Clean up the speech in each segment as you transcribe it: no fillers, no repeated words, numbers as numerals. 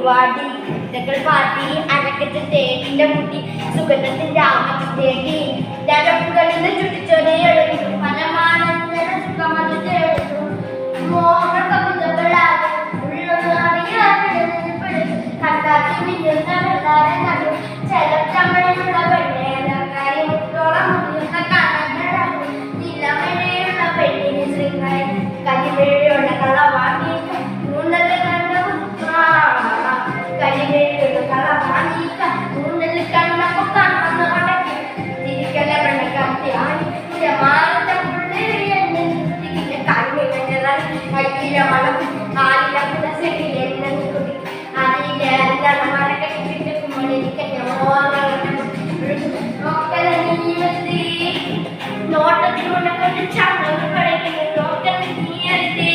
വാടി കുറ്റകൾ പാട്ടി അരക്കത്തെ തേടിന്റെ മുട്ടി സുഗന്ധത്തിന്റെ ആമത്ത് തേടി ഡയലോഗുകളിൽ ചുറ്റിച്ചൊരേടും ഫലമാനന്ദന സുഖമത് തേടുന്നു മോഹ കവിതകളാകും കണ്ടാക്കി മിന്നുന്ന വെള്ളാരെ കണ്ടു ചെലത്തമിഴുള്ള പെണ്ണേലക്കാരി മുത്തോളം മുതിർന്ന കണ്ണകളാകും നിലമഴയുള്ള പെണ്ണിന് ശൃംഗാരി കരിവേഴിയുള്ള കളവാണി ഊന്നൽ കണ്ട കരിവേഴിയുള്ള കളവാണി ഊന്നൽ കണ്ടപ്പോ കണ്ണെന്ന് അടക്കി തിരിക്കല വെള്ളക്കാറ്റിയാണി മാറത്തെ പുള്ളി എന്നെ കണ്ണി കഞ്ഞതായി കയ്യിലെ വളം ആലില പുലസെടി എന്നെ കുടി അതിലെ എന്താണ് മരക്കട്ടി പിടിക്കുമ്പോൾ എനിക്ക് നോക്കല നീയത്തി നോട്ടത്തിലൂടെ കൊണ്ട് ചങ്ങ കളിക്കുന്നു നോക്കല നീയത്തി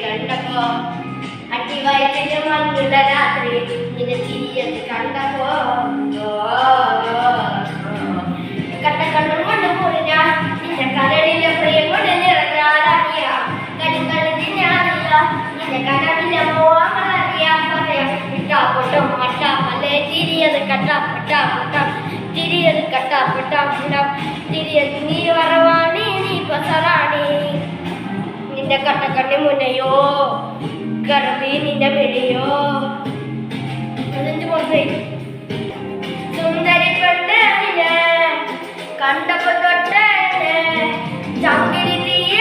കണ്ടപ്പോ അടിവായിന്റെ മഞ്ഞുള്ള രാത്രി നിന്നെ ചിരിയത് കണ്ടപ്പോ കട്ടക്കണ്ണും കൊണ്ട് പോയി ഞാൻ നിന്റെ കരടിലെ പ്രിയം കൊണ്ട് നിറഞ്ഞാലറിയാം കരിക്കള്ളിനറിയാം നിന്റെ കനവിലെ മോഹമറിയാം പറയാം ഇട്ടാപ്പൊട്ടും മട്ടാപ്പല്ലേ ചിരിയത് കട്ടാപ്പൊട്ടാപ്പൊട്ടാം ചിരിയത് കട്ടാപ്പൊട്ടാപ്പൊട്ടാം ചിരിയത് നീ വറവാണി നീ പസറാണി നിന്റെ കട്ടക്കണ്ണി മുന്നയോ കറവി നിന്റെ വിളിയോ സുന്ദരി പെണ്ണ് കണ്ടപ്പോ തൊട്ട് ചങ്കിരി തീയ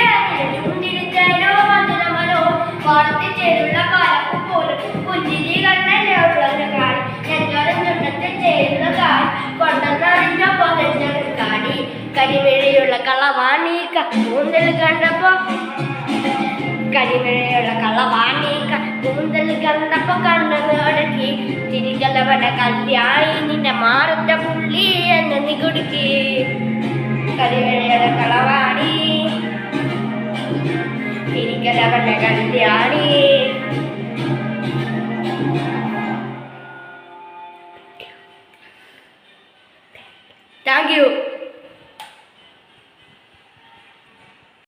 ചുണ്ടിരിച്ചോ മധുരമനോ വളർത്തി ചേരുള്ള കാലപ്പ് പോലും പുഞ്ചിരി കണ്ണല്ലോളം കാടി ഞങ്ങളും ചുണ്ടത്തിൽ ചേരുന്ന കാടി കൊണ്ടെന്നറിഞ്ഞപ്പോ നെഞ്ചൊരു കാടി കരിമിഴിയുള്ള കളവാണി കൂന്തൽ കണ്ടപ്പോ കരിമിഴയുള്ള കളവാണി കൂന്തൽ കണ്ടപ്പോ കണ്ണടക്കി തിരികലവട കല്യാണി നിന്റെ മാറത്തെ പുള്ളി എന്നെ നീ കുടുക്കി കരിമിഴയുള്ള കളവാണി തിരികലവട കല്യാണി